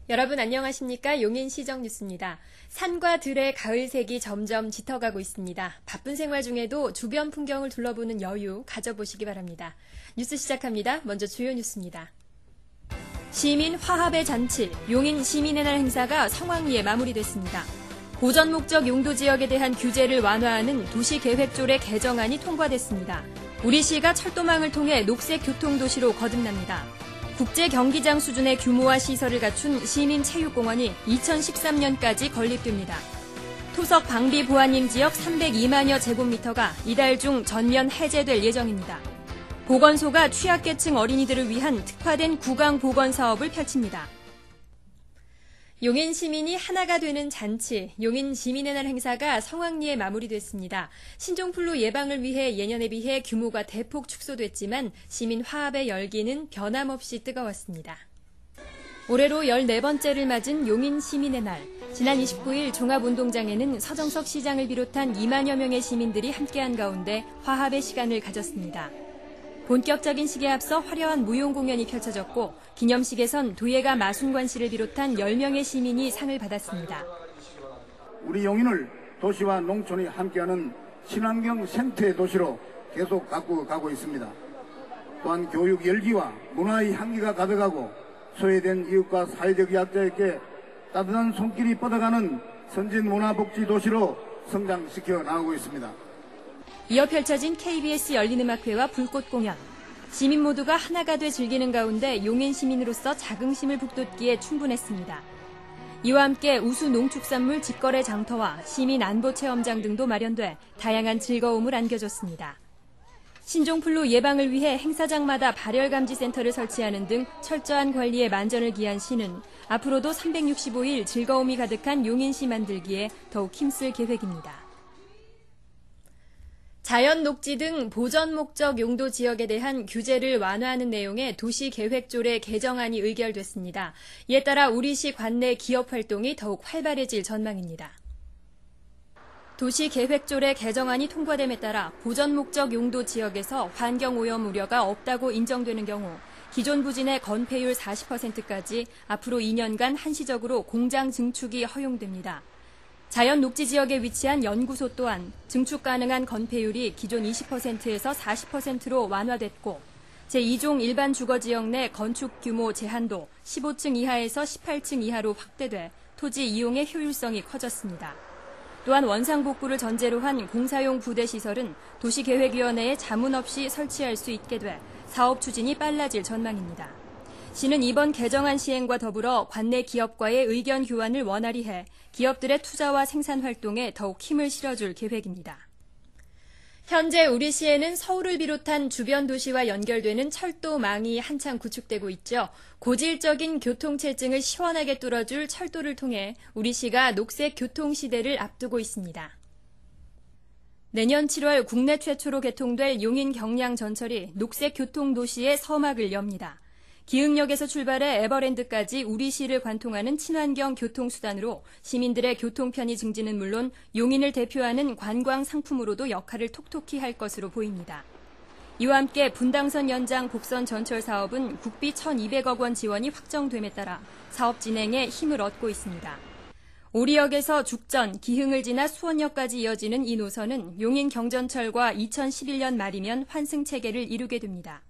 여러분 안녕하십니까? 용인시정 뉴스입니다. 산과 들의 가을색이 점점 짙어가고 있습니다. 바쁜 생활 중에도 주변 풍경을 둘러보는 여유 가져보시기 바랍니다. 뉴스 시작합니다. 먼저 주요 뉴스입니다. 시민 화합의 잔치, 용인 시민의 날 행사가 성황리에 마무리됐습니다. 보전 목적 용도 지역에 대한 규제를 완화하는 도시계획조례 개정안이 통과됐습니다. 우리시가 철도망을 통해 녹색 교통도시로 거듭납니다. 국제 경기장 수준의 규모와 시설을 갖춘 시민체육공원이 2013년까지 건립됩니다. 토석 방비 보안림 지역 302만여 제곱미터가 이달 중 전면 해제될 예정입니다. 보건소가 취약계층 어린이들을 위한 특화된 구강 보건 사업을 펼칩니다. 용인 시민이 하나가 되는 잔치, 용인 시민의 날 행사가 성황리에 마무리됐습니다. 신종플루 예방을 위해 예년에 비해 규모가 대폭 축소됐지만 시민 화합의 열기는 변함없이 뜨거웠습니다. 올해로 14번째를 맞은 용인 시민의 날. 지난 29일 종합운동장에는 서정석 시장을 비롯한 2만여 명의 시민들이 함께한 가운데 화합의 시간을 가졌습니다. 본격적인 시기에 앞서 화려한 무용 공연이 펼쳐졌고 기념식에선 도예가 마순관 씨를 비롯한 10명의 시민이 상을 받았습니다. 우리 용인을 도시와 농촌이 함께하는 친환경 생태 도시로 계속 가꾸어 있습니다. 또한 교육 열기와 문화의 향기가 가득하고 소외된 이웃과 사회적 약자에게 따뜻한 손길이 뻗어가는 선진 문화복지 도시로 성장시켜 나가고 있습니다. 이어 펼쳐진 KBS 열린음악회와 불꽃 공연. 시민 모두가 하나가 돼 즐기는 가운데 용인 시민으로서 자긍심을 북돋기에 충분했습니다. 이와 함께 우수 농축산물 직거래 장터와 시민 안보 체험장 등도 마련돼 다양한 즐거움을 안겨줬습니다. 신종플루 예방을 위해 행사장마다 발열감지센터를 설치하는 등 철저한 관리에 만전을 기한 시는 앞으로도 365일 즐거움이 가득한 용인시 만들기에 더욱 힘쓸 계획입니다. 자연 녹지 등 보전 목적 용도 지역에 대한 규제를 완화하는 내용의 도시계획조례 개정안이 의결됐습니다. 이에 따라 우리시 관내 기업 활동이 더욱 활발해질 전망입니다. 도시계획조례 개정안이 통과됨에 따라 보전 목적 용도 지역에서 환경오염 우려가 없다고 인정되는 경우 기존 부진의 건폐율 40%까지 앞으로 2년간 한시적으로 공장 증축이 허용됩니다. 자연 녹지 지역에 위치한 연구소 또한 증축 가능한 건폐율이 기존 20%에서 40%로 완화됐고 제2종 일반 주거지역 내 건축 규모 제한도 15층 이하에서 18층 이하로 확대돼 토지 이용의 효율성이 커졌습니다. 또한 원상복구를 전제로 한 공사용 부대 시설은 도시계획위원회에 자문 없이 설치할 수 있게 돼 사업 추진이 빨라질 전망입니다. 시는 이번 개정안 시행과 더불어 관내 기업과의 의견 교환을 원활히 해 기업들의 투자와 생산 활동에 더욱 힘을 실어줄 계획입니다. 현재 우리시에는 서울을 비롯한 주변 도시와 연결되는 철도망이 한창 구축되고 있죠. 고질적인 교통체증을 시원하게 뚫어줄 철도를 통해 우리시가 녹색 교통시대를 앞두고 있습니다. 내년 7월 국내 최초로 개통될 용인 경량 전철이 녹색 교통도시의 서막을 엽니다. 기흥역에서 출발해 에버랜드까지 우리시를 관통하는 친환경 교통수단으로 시민들의 교통편의 증진은 물론 용인을 대표하는 관광 상품으로도 역할을 톡톡히 할 것으로 보입니다. 이와 함께 분당선 연장 복선 전철 사업은 국비 1,200억 원 지원이 확정됨에 따라 사업 진행에 힘을 얻고 있습니다. 오리역에서 죽전, 기흥을 지나 수원역까지 이어지는 이 노선은 용인 경전철과 2011년 말이면 환승 체계를 이루게 됩니다.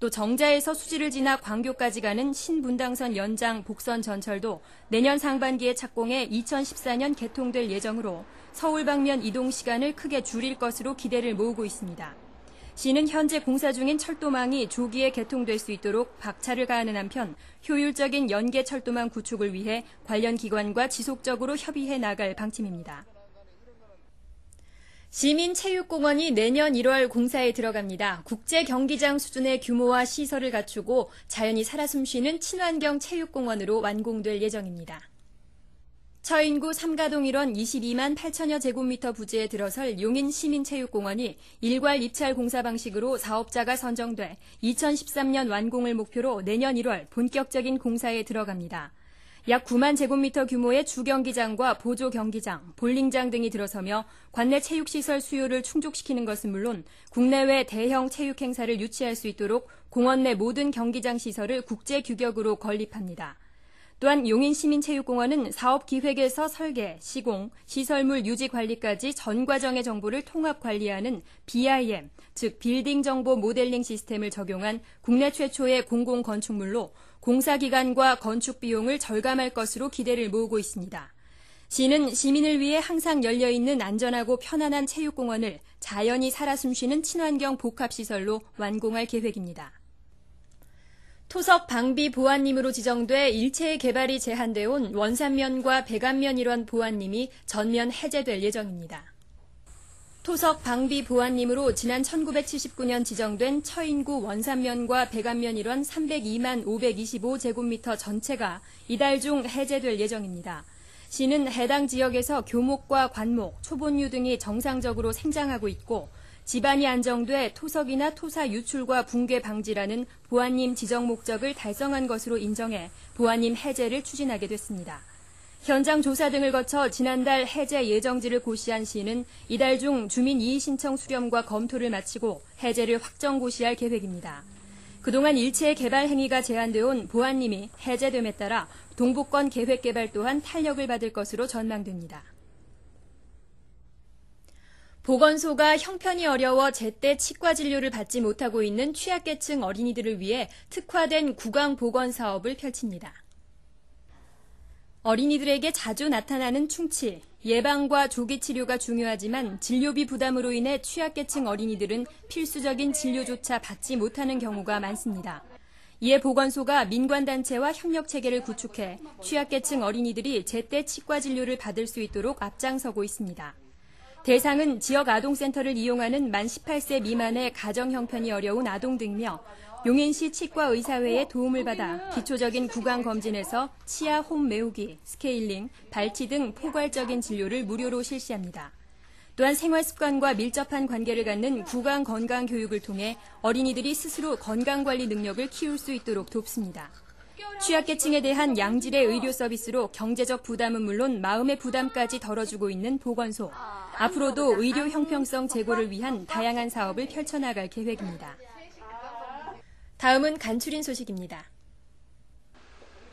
또 정자에서 수지를 지나 광교까지 가는 신분당선 연장 복선 전철도 내년 상반기에 착공해 2014년 개통될 예정으로 서울 방면 이동 시간을 크게 줄일 것으로 기대를 모으고 있습니다. 시는 현재 공사 중인 철도망이 조기에 개통될 수 있도록 박차를 가하는 한편 효율적인 연계 철도망 구축을 위해 관련 기관과 지속적으로 협의해 나갈 방침입니다. 시민체육공원이 내년 1월 공사에 들어갑니다. 국제 경기장 수준의 규모와 시설을 갖추고 자연이 살아 숨쉬는 친환경 체육공원으로 완공될 예정입니다. 처인구 삼가동 일원 22만 8천여 제곱미터 부지에 들어설 용인 시민체육공원이 일괄 입찰 공사 방식으로 사업자가 선정돼 2013년 완공을 목표로 내년 1월 본격적인 공사에 들어갑니다. 약 9만 제곱미터 규모의 주경기장과 보조경기장, 볼링장 등이 들어서며 관내 체육시설 수요를 충족시키는 것은 물론 국내외 대형 체육 행사를 유치할 수 있도록 공원 내 모든 경기장 시설을 국제 규격으로 건립합니다. 또한 용인시민체육공원은 사업기획에서 설계, 시공, 시설물 유지 관리까지 전 과정의 정보를 통합 관리하는 BIM, 즉 빌딩 정보 모델링 시스템을 적용한 국내 최초의 공공건축물로 공사기간과 건축 비용을 절감할 것으로 기대를 모으고 있습니다. 시는 시민을 위해 항상 열려있는 안전하고 편안한 체육공원을 자연이 살아 숨쉬는 친환경 복합시설로 완공할 계획입니다. 토석 방비 보안림으로 지정돼 일체의 개발이 제한돼 온 원산면과 백안면 일원 보안림이 전면 해제될 예정입니다. 토석 방비 보안림으로 지난 1979년 지정된 처인구 원산면과 백안면 일원 302만 525제곱미터 전체가 이달 중 해제될 예정입니다. 시는 해당 지역에서 교목과 관목, 초본류 등이 정상적으로 생장하고 있고 지반이 안정돼 토석이나 토사 유출과 붕괴 방지라는 보안림 지정 목적을 달성한 것으로 인정해 보안림 해제를 추진하게 됐습니다. 현장 조사 등을 거쳐 지난달 해제 예정지를 고시한 시는 이달 중 주민 이의 신청 수렴과 검토를 마치고 해제를 확정 고시할 계획입니다. 그동안 일체의 개발 행위가 제한돼 온 보안림이 해제됨에 따라 동북권 계획 개발 또한 탄력을 받을 것으로 전망됩니다. 보건소가 형편이 어려워 제때 치과 진료를 받지 못하고 있는 취약계층 어린이들을 위해 특화된 구강보건 사업을 펼칩니다. 어린이들에게 자주 나타나는 충치, 예방과 조기 치료가 중요하지만 진료비 부담으로 인해 취약계층 어린이들은 필수적인 진료조차 받지 못하는 경우가 많습니다. 이에 보건소가 민관단체와 협력체계를 구축해 취약계층 어린이들이 제때 치과 진료를 받을 수 있도록 앞장서고 있습니다. 대상은 지역 아동센터를 이용하는 만 18세 미만의 가정 형편이 어려운 아동 등이며 용인시 치과의사회의 도움을 받아 기초적인 구강검진에서 치아 홈 메우기, 스케일링, 발치 등 포괄적인 진료를 무료로 실시합니다. 또한 생활습관과 밀접한 관계를 갖는 구강건강교육을 통해 어린이들이 스스로 건강관리 능력을 키울 수 있도록 돕습니다. 취약계층에 대한 양질의 의료 서비스로 경제적 부담은 물론 마음의 부담까지 덜어주고 있는 보건소. 앞으로도 의료 형평성 제고를 위한 다양한 사업을 펼쳐나갈 계획입니다. 다음은 간추린 소식입니다.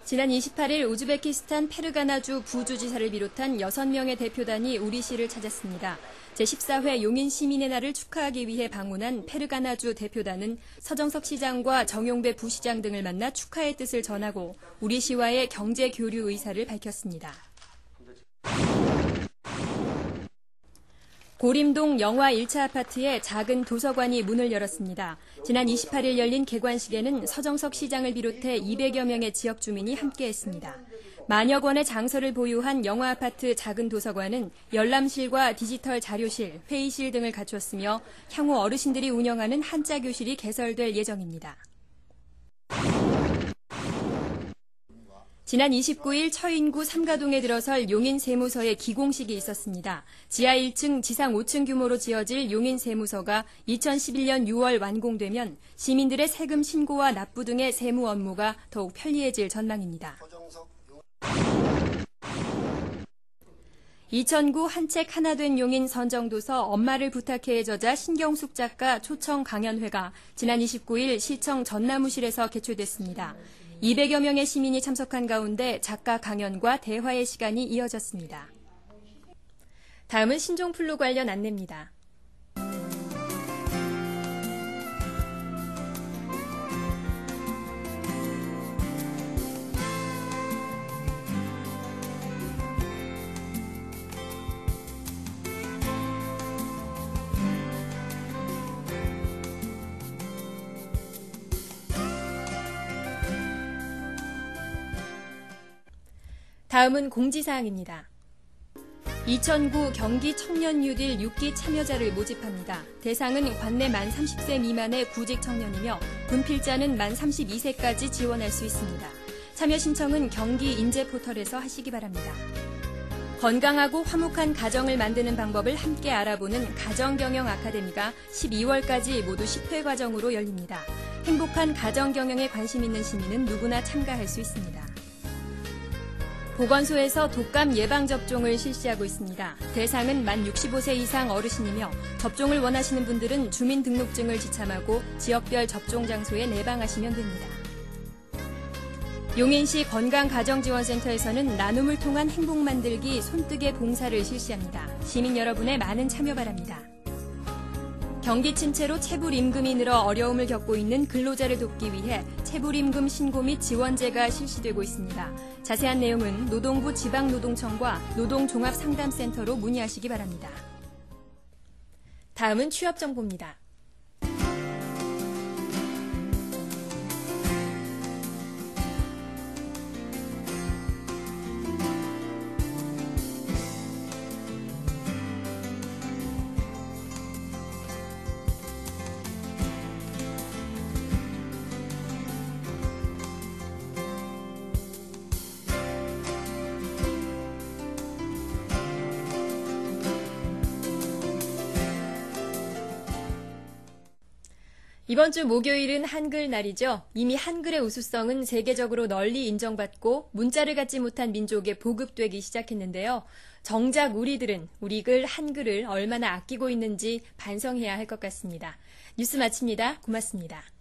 지난 28일 우즈베키스탄 페르가나주 부주지사를 비롯한 6명의 대표단이 우리시를 찾았습니다. 제14회 용인 시민의 날을 축하하기 위해 방문한 페르가나주 대표단은 서정석 시장과 정용배 부시장 등을 만나 축하의 뜻을 전하고 우리시와의 경제 교류 의사를 밝혔습니다. 고림동 영화 1차 아파트에 작은 도서관이 문을 열었습니다. 지난 28일 열린 개관식에는 서정석 시장을 비롯해 200여 명의 지역 주민이 함께했습니다. 만여 권의 장서를 보유한 영화 아파트 작은 도서관은 열람실과 디지털 자료실, 회의실 등을 갖췄으며 향후 어르신들이 운영하는 한자 교실이 개설될 예정입니다. 지난 29일 처인구 삼가동에 들어설 용인세무서의 기공식이 있었습니다. 지하 1층, 지상 5층 규모로 지어질 용인세무서가 2011년 6월 완공되면 시민들의 세금 신고와 납부 등의 세무 업무가 더욱 편리해질 전망입니다. 2009 한 책 하나 된 용인 선정도서 엄마를 부탁해의 저자 신경숙 작가 초청 강연회가 지난 29일 시청 전나무실에서 개최됐습니다. 200여 명의 시민이 참석한 가운데 작가 강연과 대화의 시간이 이어졌습니다. 다음은 신종플루 관련 안내입니다. 다음은 공지사항입니다. 2009 경기 청년 뉴딜 6기 참여자를 모집합니다. 대상은 관내 만 30세 미만의 구직 청년이며 분필자는 만 32세까지 지원할 수 있습니다. 참여 신청은 경기 인재포털에서 하시기 바랍니다. 건강하고 화목한 가정을 만드는 방법을 함께 알아보는 가정경영 아카데미가 12월까지 모두 10회 과정으로 열립니다. 행복한 가정경영에 관심 있는 시민은 누구나 참가할 수 있습니다. 보건소에서 독감 예방접종을 실시하고 있습니다. 대상은 만 65세 이상 어르신이며 접종을 원하시는 분들은 주민등록증을 지참하고 지역별 접종 장소에 내방하시면 됩니다. 용인시 건강가정지원센터에서는 나눔을 통한 행복 만들기 손뜨개 봉사를 실시합니다. 시민 여러분의 많은 참여 바랍니다. 경기 침체로 체불임금이 늘어 어려움을 겪고 있는 근로자를 돕기 위해 체불임금 신고 및 지원제가 실시되고 있습니다. 자세한 내용은 노동부 지방노동청과 노동종합상담센터로 문의하시기 바랍니다. 다음은 취업정보입니다. 이번 주 목요일은 한글날이죠. 이미 한글의 우수성은 세계적으로 널리 인정받고 문자를 갖지 못한 민족에 보급되기 시작했는데요. 정작 우리들은 우리 글 한글을 얼마나 아끼고 있는지 반성해야 할 것 같습니다. 뉴스 마칩니다. 고맙습니다.